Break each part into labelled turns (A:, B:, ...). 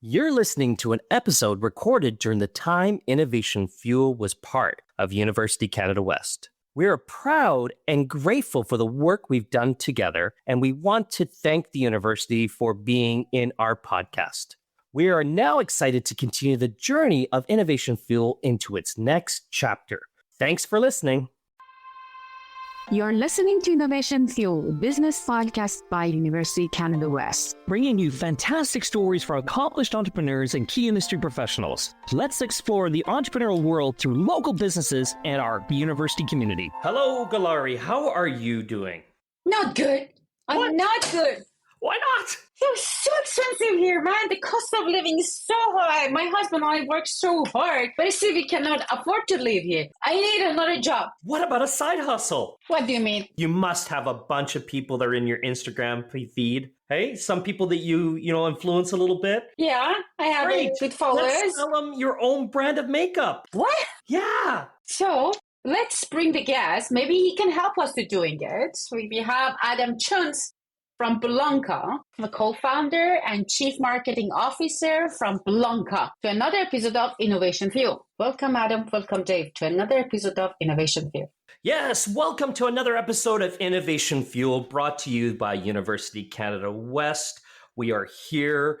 A: You're listening to an episode recorded during the time Innovation Fuel was part of University Canada West. We are proud and grateful for the work we've done together, and we want to thank the university for being in our podcast. We are now excited to continue the journey of Innovation Fuel into its next chapter. Thanks for listening.
B: You're listening to Innovation Fuel, business podcast by University Canada West,
A: bringing you fantastic stories for accomplished entrepreneurs and key industry professionals. Let's explore the entrepreneurial world through local businesses and our university community. Hello, Galari. How are you doing?
C: Not good. I'm not good.
A: Why not?
C: It's so expensive here, man. The cost of living is so high. My husband and I work so hard, but still we cannot afford to live here. I need another job.
A: What about a side hustle?
C: What do you mean?
A: You must have a bunch of people that are in your Instagram feed. Hey, some people that you influence a little bit.
C: Yeah, I have good followers.
A: Let's sell them your own brand of makeup.
C: What?
A: Yeah.
C: So let's bring the guest. Maybe he can help us to doing it. We have Adam Chunz from Blanka, the co-founder and chief marketing officer from Blanka, to another episode of Innovation Fuel. Welcome, Adam. Welcome, Dave, to another episode of Innovation Fuel.
A: Yes, welcome to another episode of Innovation Fuel, brought to you by University Canada West. We are here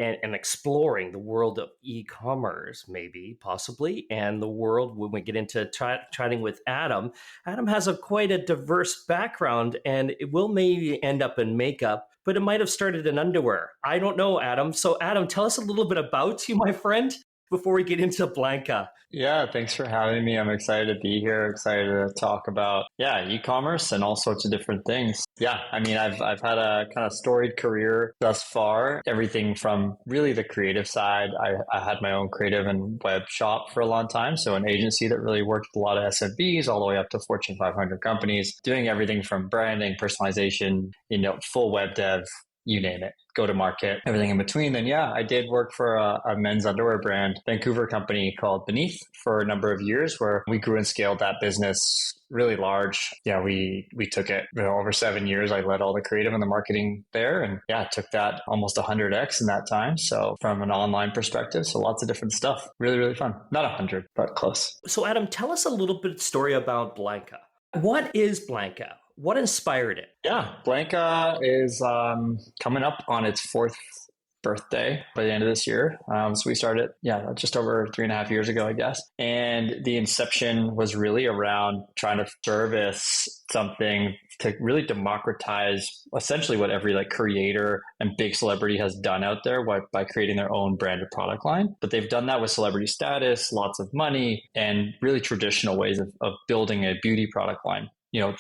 A: and exploring the world of e-commerce, maybe, possibly, and the world when we get into chatting with Adam. Adam has quite a diverse background, and it will maybe end up in makeup, but it might have started in underwear. I don't know, Adam. So, Adam, tell us a little bit about you, my friend, before we get into Blanka.
D: Yeah, thanks for having me. I'm excited to be here, excited to talk about, e-commerce and all sorts of different things. Yeah, I mean, I've had a kind of storied career thus far, everything from really the creative side. I had my own creative and web shop for a long time, so an agency that really worked with a lot of SMBs all the way up to Fortune 500 companies, doing everything from branding, personalization, full web dev, you name it, go to market, everything in between. Then I did work for a men's underwear brand, Vancouver company called Beneath for a number of years, where we grew and scaled that business really large. Yeah, we took it over 7 years. I led all the creative and the marketing there, and took that almost 100x in that time. So from an online perspective, so lots of different stuff. Really, really fun. Not 100, but close.
A: So Adam, tell us a little bit story about Blanka. What is Blanka? What inspired it?
D: Yeah, Blanka is coming up on its 4th birthday by the end of this year. So we started, just over 3.5 years ago, I guess. And the inception was really around trying to service something to really democratize essentially what every creator and big celebrity has done out there by creating their own branded product line. But they've done that with celebrity status, lots of money, and really traditional ways of building a beauty product line.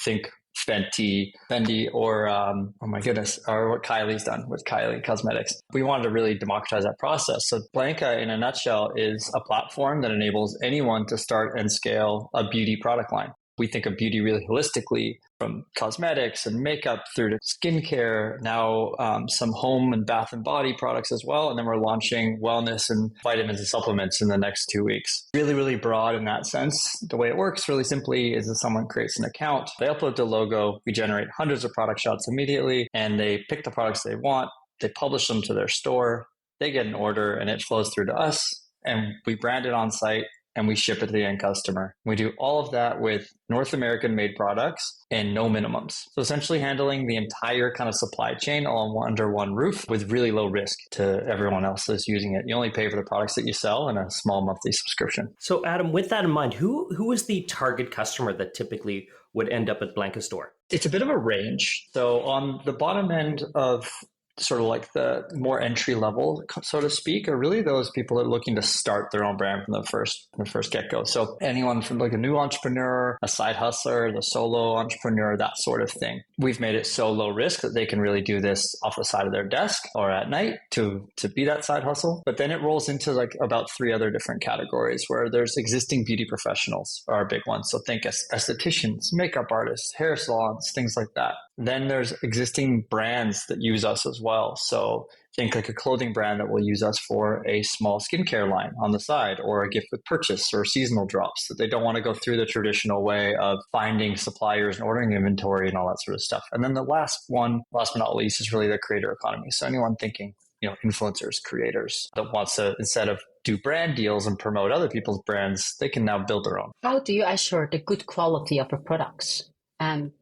D: Think Fendi, or or what Kylie's done with Kylie Cosmetics. We wanted to really democratize that process. So Blanka, in a nutshell, is a platform that enables anyone to start and scale a beauty product line. We think of beauty really holistically, from cosmetics and makeup through to skincare, now some home and bath and body products as well. And then we're launching wellness and vitamins and supplements in the next 2 weeks. Really, really broad in that sense. The way it works really simply is that someone creates an account, they upload the logo, we generate hundreds of product shots immediately, and they pick the products they want, they publish them to their store, they get an order, and it flows through to us, and we brand it on site, and we ship it to the end customer. We do all of that with North American made products and no minimums. So essentially handling the entire kind of supply chain all under one roof with really low risk to everyone else that's using it. You only pay for the products that you sell and a small monthly subscription.
A: So Adam, with that in mind, who is the target customer that typically would end up at Blanka store?
D: It's a bit of a range. So on the bottom end of sort of the more entry level, so to speak, are really those people that are looking to start their own brand from the first get-go. So anyone from a new entrepreneur, a side hustler, the solo entrepreneur, that sort of thing. We've made it so low risk that they can really do this off the side of their desk or at night to be that side hustle. But then it rolls into about 3 other different categories where there's existing beauty professionals are a big one. So think estheticians, makeup artists, hair salons, things like that. Then there's existing brands that use us as well. So think a clothing brand that will use us for a small skincare line on the side, or a gift with purchase or seasonal drops, that they don't want to go through the traditional way of finding suppliers and ordering inventory and all that sort of stuff. And then the last but not least, is really the creator economy. So anyone thinking, influencers, creators that wants to, instead of do brand deals and promote other people's brands, they can now build their own.
C: How do you assure the good quality of the products? And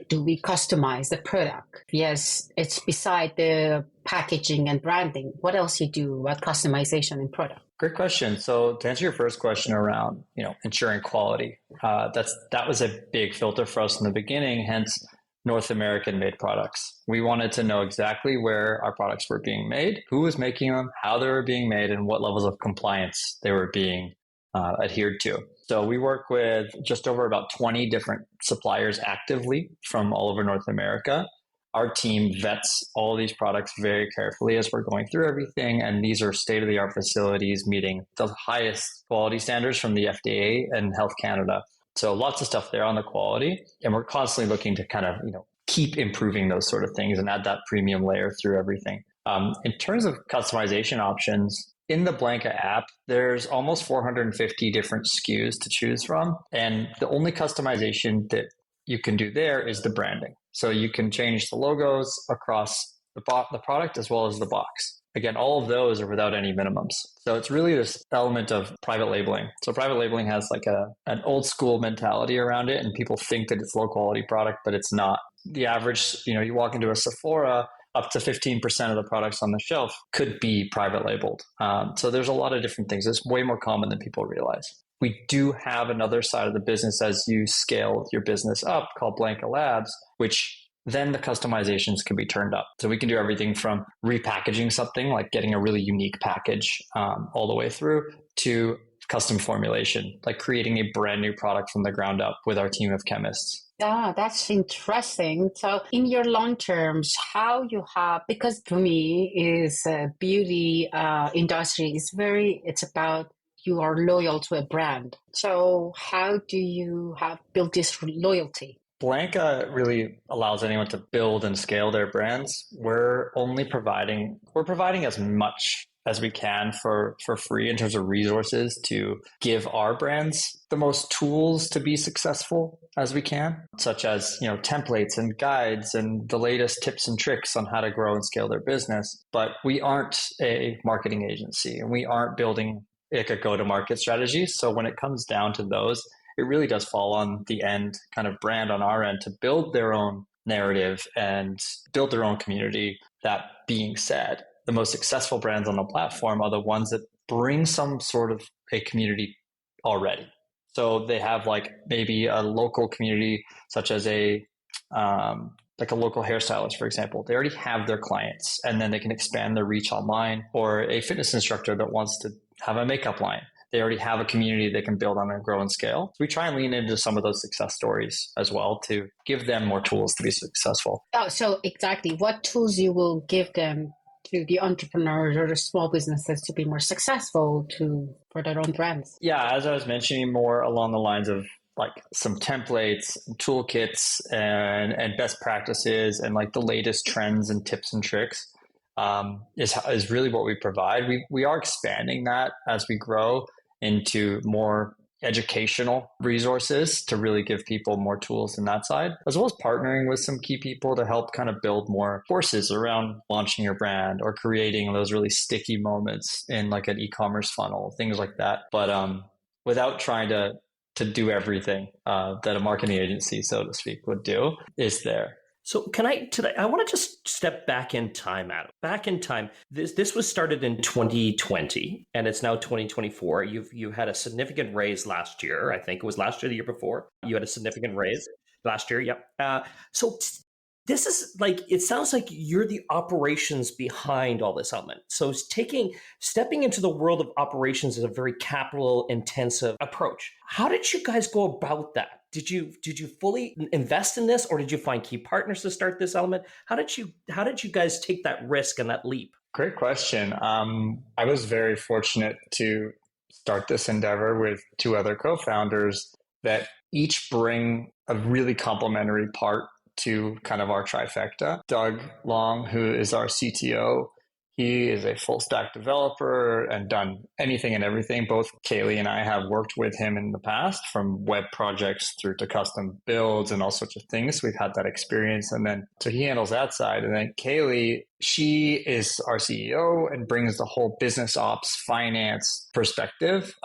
C: do we customize the product? Yes, it's beside the packaging and branding. What else you do about customization in product?
D: Great question. So to answer your first question around, ensuring quality, that was a big filter for us in the beginning, hence North American made products. We wanted to know exactly where our products were being made, who was making them, how they were being made, and what levels of compliance they were being adhered to. So we work with just over about 20 different suppliers actively from all over North America. Our team vets all these products very carefully as we're going through everything. And these are state-of-the-art facilities meeting the highest quality standards from the FDA and Health Canada. So lots of stuff there on the quality. And we're constantly looking to kind of, keep improving those sort of things and add that premium layer through everything. In terms of customization options, in the Blanka app, there's almost 450 different SKUs to choose from. And the only customization that you can do there is the branding. So you can change the logos across the product as well as the box. Again, all of those are without any minimums. So it's really this element of private labeling. So private labeling has like an old school mentality around it, and people think that it's low quality product, but it's not. The average, you walk into a Sephora, up to 15% of the products on the shelf could be private labeled. So there's a lot of different things. It's way more common than people realize. We do have another side of the business as you scale your business up called Blanka Labs, which then the customizations can be turned up. So we can do everything from repackaging something, like getting a really unique package all the way through, to custom formulation, like creating a brand new product from the ground up with our team of chemists.
C: Yeah, that's interesting. So in your long terms, how you have, because for me is beauty industry is it's about you are loyal to a brand. So how do you have built this loyalty?
D: Blanka really allows anyone to build and scale their brands. We're providing as much as we can for free in terms of resources to give our brands the most tools to be successful as we can, such as, templates and guides and the latest tips and tricks on how to grow and scale their business. But we aren't a marketing agency, and we aren't building like a go-to-market strategy. So when it comes down to those, it really does fall on the end kind of brand on our end to build their own narrative and build their own community. That being said, the most successful brands on the platform are the ones that bring some sort of a community already. So they have like maybe a local community, such as like a local hairstylist, for example. They already have their clients, and then they can expand their reach online, or a fitness instructor that wants to have a makeup line. They already have a community they can build on and grow and scale. So we try and lean into some of those success stories as well to give them more tools to be successful.
C: Oh, so exactly what tools you will give them to the entrepreneurs or the small businesses to be more successful for their own brands?
D: Yeah, as I was mentioning, more along the lines of like some templates, toolkits, and best practices, and like the latest trends and tips and tricks. Is really what we provide. We are expanding that as we grow into more educational resources to really give people more tools in that side, as well as partnering with some key people to help kind of build more courses around launching your brand or creating those really sticky moments in like an e-commerce funnel, things like that. But without trying to do everything that a marketing agency, so to speak, would do, is there.
A: So I want to just step back in time, Adam. Back in time, this was started in 2020 and it's now 2024. You had a significant raise last year. I think it was last year, the year before. You had a significant raise last year. Yep. So this is like, it sounds like you're the operations behind all this element. So stepping into the world of operations is a very capital intensive approach. How did you guys go about that? Did you fully invest in this, or did you find key partners to start this element? How did you guys take that risk and that leap?
E: Great question. I was very fortunate to start this endeavor with two other co-founders that each bring a really complementary part to kind of our trifecta. Doug Long, who is our CTO, he is a full stack developer and done anything and everything. Both Kaylee and I have worked with him in the past, from web projects through to custom builds and all sorts of things. We've had that experience. And then, so he handles that side. And then Kaylee she is our CEO and brings the whole business ops finance perspective.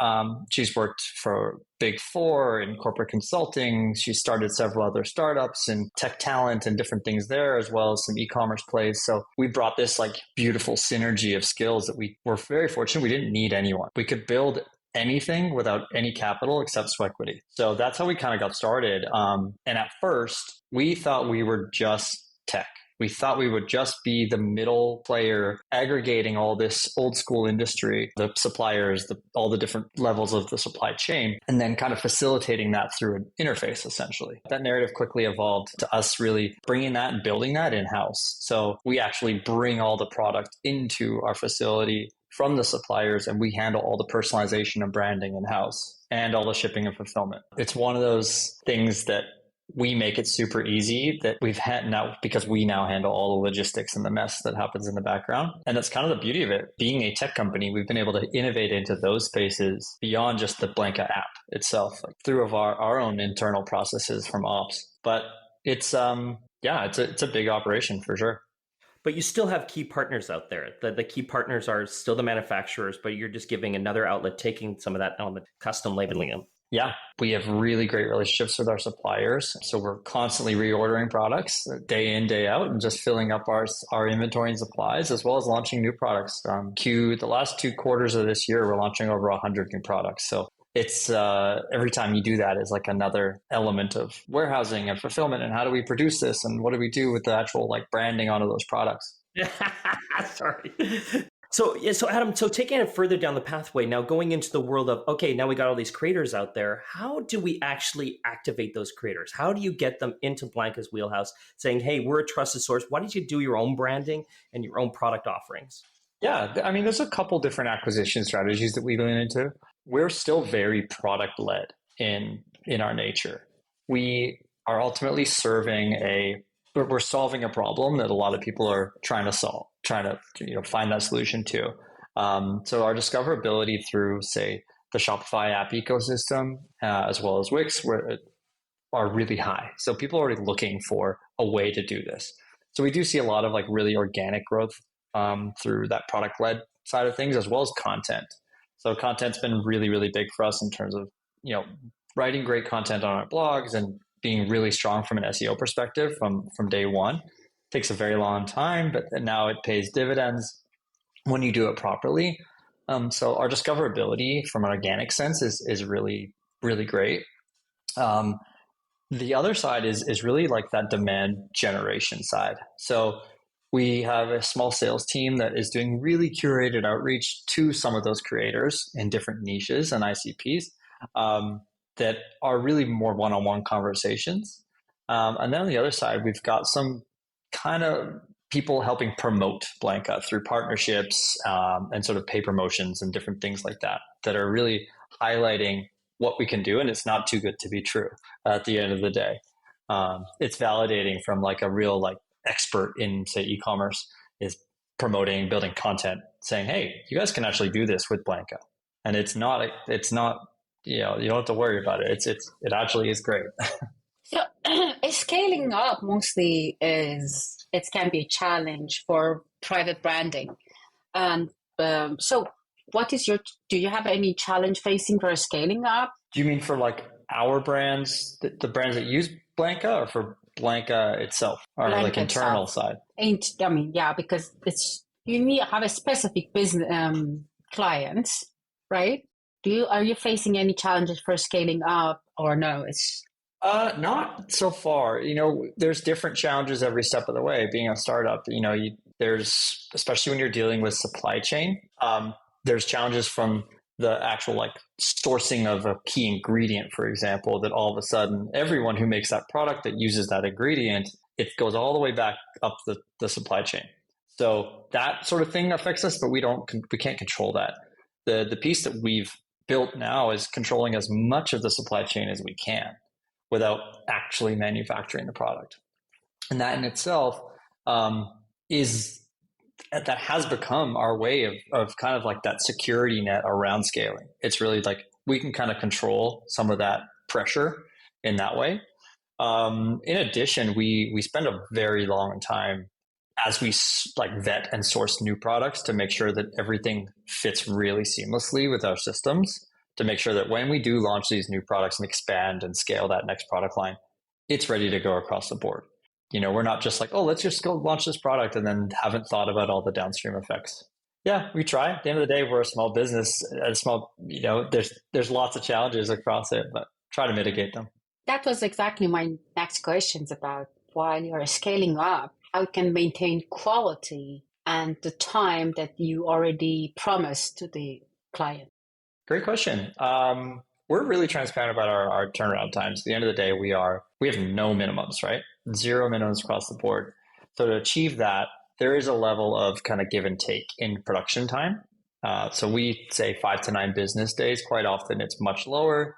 E: She's worked for Big Four in corporate consulting. She started several other startups and tech talent and different things there, as well as some e-commerce plays. So we brought this like beautiful synergy of skills that we were very fortunate. We didn't need anyone. We could build anything without any capital except sweat equity. So that's how we kind of got started. And at first, we thought we were just tech. We thought we would just be the middle player aggregating all this old school industry, the suppliers, all the different levels of the supply chain, and then kind of facilitating that through an interface, essentially. That narrative quickly evolved to us really bringing that and building that in-house. So we actually bring all the product into our facility from the suppliers, and we handle all the personalization and branding in-house and all the shipping and fulfillment. It's one of those things that we make it super easy that we've had now because we now handle all the logistics and the mess that happens in the background. And that's kind of the beauty of it. Being a tech company, we've been able to innovate into those spaces beyond just the Blanka app itself, like through our own internal processes from ops. But it's it's a big operation for sure.
A: But you still have key partners out there. The key partners are still the manufacturers, but you're just giving another outlet, taking some of that element, custom labeling them.
E: Yeah, we have really great relationships with our suppliers. So we're constantly reordering products day in, day out, and just filling up our inventory and supplies, as well as launching new products. The last 2 quarters of this year, we're launching over 100 new products. So it's every time you do that is like another element of warehousing and fulfillment. And how do we produce this? And what do we do with the actual like branding onto those products?
A: Sorry. So Adam, taking it further down the pathway, now going into the world of, okay, now we got all these creators out there. How do we actually activate those creators? How do you get them into Blanka's wheelhouse saying, hey, we're a trusted source. Why don't you do your own branding and your own product offerings?
E: Yeah, I mean, there's a couple different acquisition strategies that we lean into. We're still very product led in our nature. We are ultimately we're solving a problem that a lot of people are trying to solve, trying to find that solution to. So our discoverability through, say, the Shopify app ecosystem, as well as Wix, are really high. So people are already looking for a way to do this. So we do see a lot of like really organic growth through that product-led side of things, as well as content. So content's been really, really big for us in terms of writing great content on our blogs and being really strong from an SEO perspective from day one. Takes a very long time, but now it pays dividends when you do it properly. So our discoverability from an organic sense is really, really great. The other side is really like that demand generation side. So we have a small sales team that is doing really curated outreach to some of those creators in different niches and ICPs that are really more one-on-one conversations. And then on the other side, we've got some kind of people helping promote Blanka through partnerships and sort of pay promotions and different things like that are really highlighting what we can do. And it's not too good to be true at the end of the day. It's validating from like a real like expert in, say, e-commerce is promoting, building content, saying, hey, you guys can actually do this with Blanka. And it's not, you don't have to worry about it. It actually is great.
C: So scaling up mostly can be a challenge for private branding. And so do you have any challenge facing for scaling up?
E: Do you mean for like our brands, the brands that use Blanka, or for Blanka itself, or Blanka like internal itself. Side?
C: Because you need to have a specific business clients, right? Are you facing any challenges for scaling up, or no? It's
E: not so far. There's different challenges every step of the way. Being a startup, there's, especially when you're dealing with supply chain, there's challenges from the actual like sourcing of a key ingredient, for example, that all of a sudden everyone who makes that product that uses that ingredient, it goes all the way back up the supply chain. So that sort of thing affects us, but we can't control that. The piece that we've built now is controlling as much of the supply chain as we can without actually manufacturing the product. And that in itself that has become our way of kind of like that security net around scaling. It's really like we can kind of control some of that pressure in that way. In addition, we spend a very long time
D: as we like vet and source new products to make sure that everything fits really seamlessly with our systems, to make sure that when we do launch these new products and expand and scale that next product line, it's ready to go across the board. We're not just like, oh, let's just go launch this product and then haven't thought about all the downstream effects. Yeah, we try. At the end of the day, we're a small business, there's lots of challenges across it, but try to mitigate them.
C: That was exactly my next questions about while you're scaling up, how you can maintain quality and the time that you already promised to the client.
D: Great question. We're really transparent about our turnaround times. At the end of the day, we have no minimums, right? Zero minimums across the board. So to achieve that, there is a level of kind of give and take in production time. So we say 5 to 9 business days. Quite often it's much lower.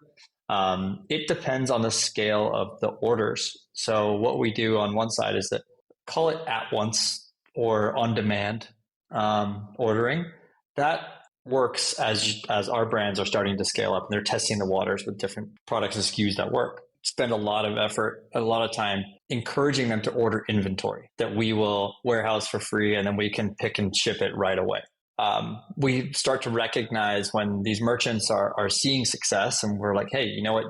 D: It depends on the scale of the orders. So what we do on one side is that call it at once or on demand ordering. That works as our brands are starting to scale up and they're testing the waters with different products and SKUs that work. Spend a lot of effort, a lot of time encouraging them to order inventory that we will warehouse for free, and then we can pick and ship it right away. We start to recognize when these merchants are seeing success and we're like, hey, you know what,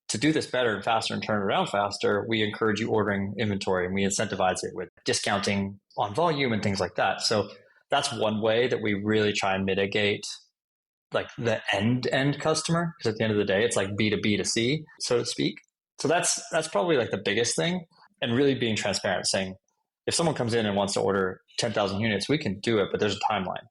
D: to do this better and faster and turn it around faster, we encourage you ordering inventory and we incentivize it with discounting on volume and things like that. So that's one way that we really try and mitigate like the end customer, because at the end of the day, it's like B to B to C, so to speak. So that's probably like the biggest thing, and really being transparent, saying if someone comes in and wants to order 10,000 units, we can do it, but there's a timeline.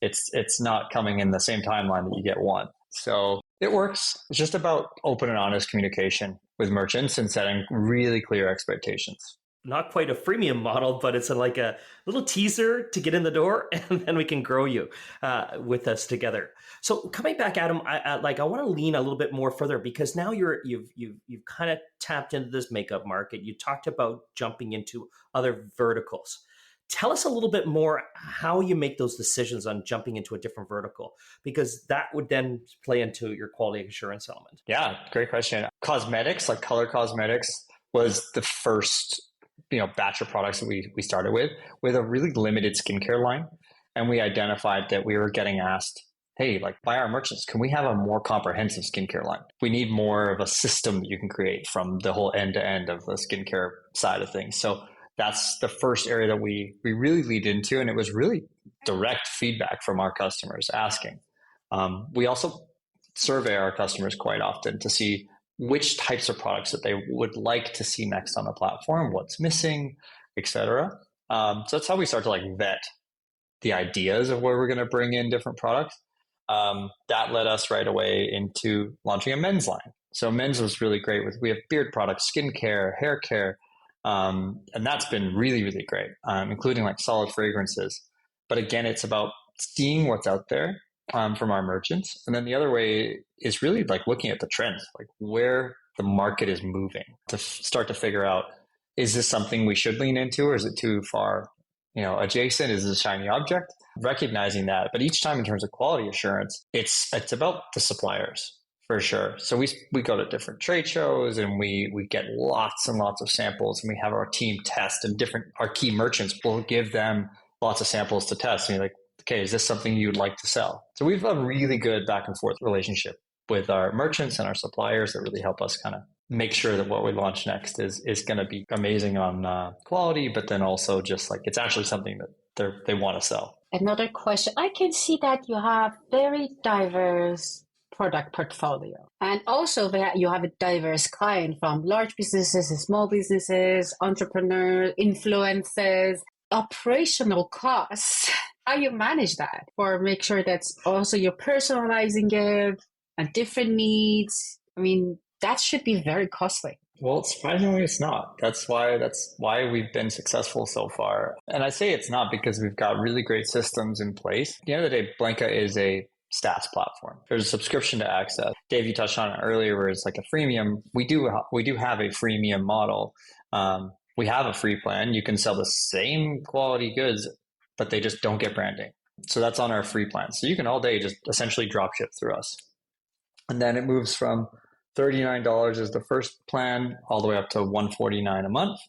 D: It's not coming in the same timeline that you get one. So it works. It's just about open and honest communication with merchants and setting really clear expectations.
A: Not quite a freemium model, but it's like a little teaser to get in the door, and then we can grow you with us together. So coming back, Adam, I want to lean a little bit more further, because now you've kind of tapped into this makeup market. You talked about jumping into other verticals. Tell us a little bit more how you make those decisions on jumping into a different vertical, because that would then play into your quality assurance element.
D: Yeah, great question. Cosmetics, like color cosmetics, was the first batch of products that we started with a really limited skincare line. And we identified that we were getting asked, hey, like by our merchants, can we have a more comprehensive skincare line? We need more of a system that you can create from the whole end to end of the skincare side of things. So that's the first area that we really lead into. And it was really direct feedback from our customers asking. We also survey our customers quite often to see which types of products that they would like to see next on the platform, what's missing, etc. So that's how we start to like vet the ideas of where we're going to bring in different products. That led us right away into launching a men's line. So men's was really great. We have beard products, skincare, hair care, and that's been really, really great, including like solid fragrances. But again, it's about seeing what's out there from our merchants. And then the other way is really like looking at the trends, like where the market is moving, to start to figure out, is this something we should lean into, or is it too far, adjacent? Is it a shiny object? Recognizing that. But each time in terms of quality assurance, it's about the suppliers for sure. So we go to different trade shows and we get lots and lots of samples, and we have our team test, and our key merchants will give them lots of samples to test. And you're like, okay, is this something you'd like to sell? So we've a really good back and forth relationship with our merchants and our suppliers that really help us kind of make sure that what we launch next is going to be amazing on quality, but then also just like it's actually something that they want to sell.
C: Another question. I can see that you have very diverse product portfolio, and also that you have a diverse client, from large businesses and small businesses, entrepreneurs, influencers, operational costs. How you manage that, or make sure that's also you're personalizing it and different needs? I mean, that should be very costly.
D: Well, surprisingly, it's not. That's why we've been successful so far. And I say it's not because we've got really great systems in place. At the end of the day, Blanka is a SaaS platform. There's a subscription to access. Dave, you touched on it earlier, where it's like a freemium. We do have a freemium model. We have a free plan. You can sell the same quality goods, but they just don't get branding. So that's on our free plan. So you can all day just essentially drop ship through us. And then it moves from $39 as the first plan all the way up to $149 a month.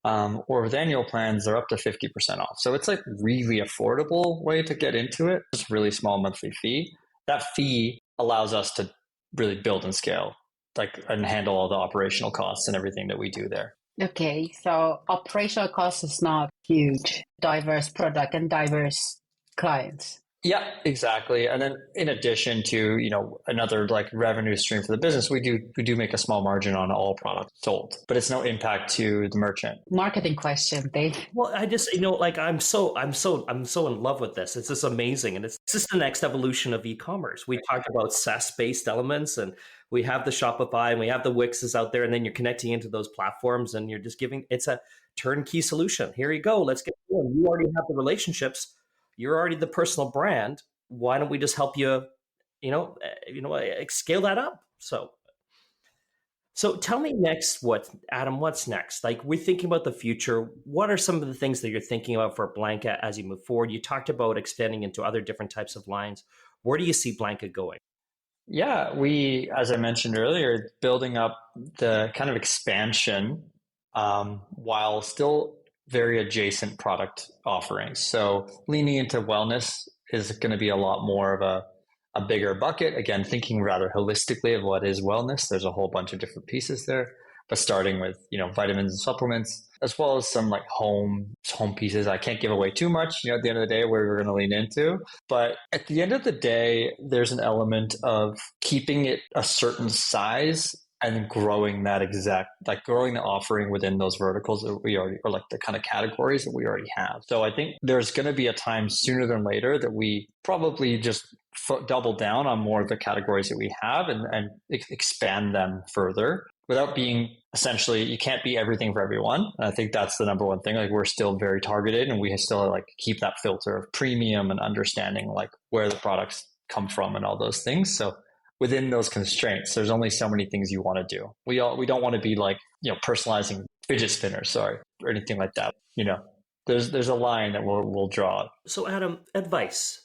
D: or with annual plans, they're up to 50% off. So it's like really affordable way to get into it. It's a really small monthly fee. That fee allows us to really build and scale, like, and handle all the operational costs and everything that we do there.
C: Okay, so operational cost is not huge, diverse product and diverse clients.
D: Yeah, exactly. And then in addition to, another like revenue stream for the business, we do make a small margin on all products sold, but it's no impact to the merchant.
C: Marketing question, Dave.
A: Well, I just, like I'm so in love with this. It's just amazing. And it's just the next evolution of e-commerce. We talked about SaaS-based elements, and we have the Shopify and we have the Wixes out there, and then you're connecting into those platforms and you're just it's a turnkey solution. Here you go. Let's get going. You already have the relationships. You're already the personal brand. Why don't we just help you, scale that up? So tell me next, Adam, what's next? Like, we're thinking about the future. What are some of the things that you're thinking about for Blanka as you move forward? You talked about expanding into other different types of lines. Where do you see Blanka going?
D: Yeah, we, as I mentioned earlier, building up the kind of expansion while still very adjacent product offerings. So leaning into wellness is going to be a lot more of a bigger bucket. Again, thinking rather holistically of what is wellness. There's a whole bunch of different pieces there, but starting with, vitamins and supplements, as well as some like home pieces. I can't give away too much, at the end of the day, where we're going to lean into. But at the end of the day, there's an element of keeping it a certain size and growing growing the offering within those verticals that we already, or like the kind of categories that we already have. So I think there's going to be a time sooner than later that we probably just double down on more of the categories that we have and expand them further without being, essentially, you can't be everything for everyone. And I think that's the number one thing. Like, we're still very targeted, and we still like keep that filter of premium and understanding like where the products come from and all those things. So within those constraints, there's only so many things you want to do. We don't want to be like, personalizing fidget spinners, or anything like that. There's a line that we'll draw.
A: So Adam, advice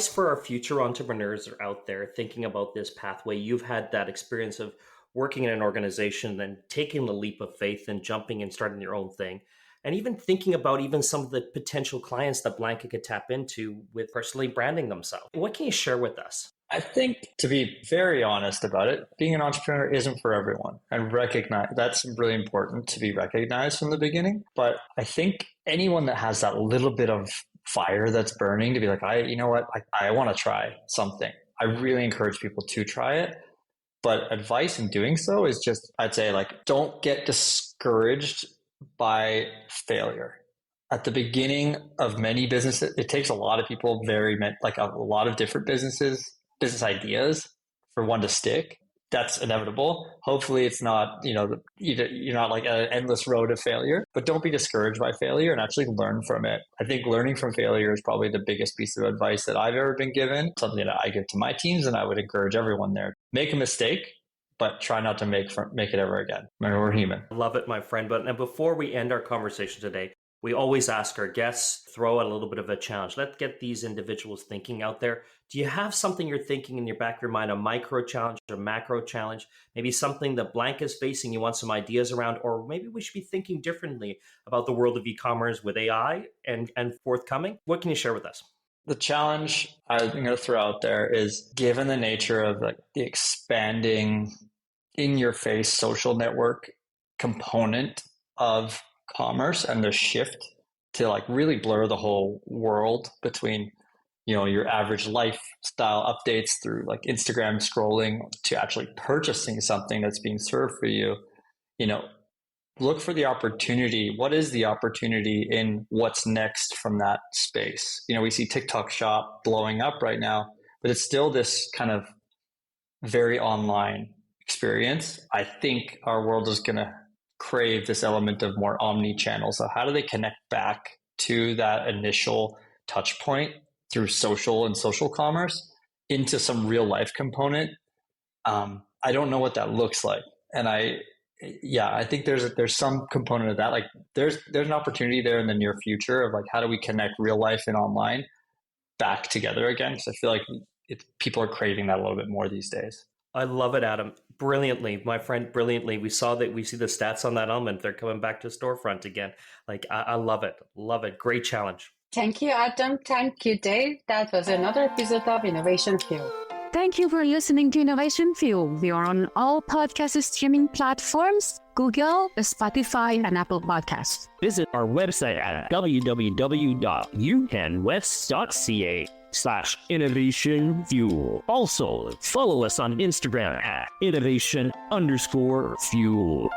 A: for our future entrepreneurs that are out there thinking about this pathway. You've had that experience of working in an organization, then taking the leap of faith and jumping and starting your own thing. And even thinking about even some of the potential clients that Blanka could tap into with personally branding themselves. What can you share with us?
D: I think, to be very honest about it, being an entrepreneur isn't for everyone, and recognize that's really important to be recognized from the beginning. But I think anyone that has that little bit of fire that's burning to be like, I want to try something. I really encourage people to try it. But advice in doing so is just, I'd say, like, don't get discouraged by failure. At the beginning of many businesses, it takes a lot of people, a lot of different business ideas for one to stick. That's inevitable. Hopefully it's not, you're not like an endless road of failure, but don't be discouraged by failure and actually learn from it. I think learning from failure is probably the biggest piece of advice that I've ever been given, something that I give to my teams, and I would encourage everyone there. Make a mistake, but try not to make it ever again. Remember, we're human.
A: Love it, my friend. But before we end our conversation today, we always ask our guests, throw out a little bit of a challenge. Let's get these individuals thinking out there. Do you have something you're thinking in your back of your mind, a micro challenge, a macro challenge, maybe something that Blanka is facing, you want some ideas around, or maybe we should be thinking differently about the world of e-commerce with AI and forthcoming? What can you share with us?
D: The challenge I'm going to throw out there is, given the nature of the expanding in-your-face social network component of commerce and the shift to really blur the whole world between your average lifestyle updates through Instagram scrolling to actually purchasing something that's being served for you, look for the opportunity. What is the opportunity in what's next from that space? We see TikTok Shop blowing up right now, but it's still this kind of very online experience. I think our world is going to crave this element of more omni-channel. So how do they connect back to that initial touch point through social and social commerce into some real life component? I don't know what that looks like. And I think there's some component of that. There's an opportunity there in the near future of how do we connect real life and online back together again? Because I feel like people are craving that a little bit more these days.
A: I love it, Adam. Brilliantly, my friend, brilliantly. We see the stats on that almond. They're coming back to storefront again. Like, I love it. Love it. Great challenge.
C: Thank you, Adam. Thank you, Dave. That was another episode of Innovation Fuel.
B: Thank you for listening to Innovation Fuel. We are on all podcast streaming platforms, Google, Spotify, and Apple Podcasts.
F: Visit our website at www.upenwest.ca/Innovation Fuel. Also, follow us on Instagram at innovation_fuel.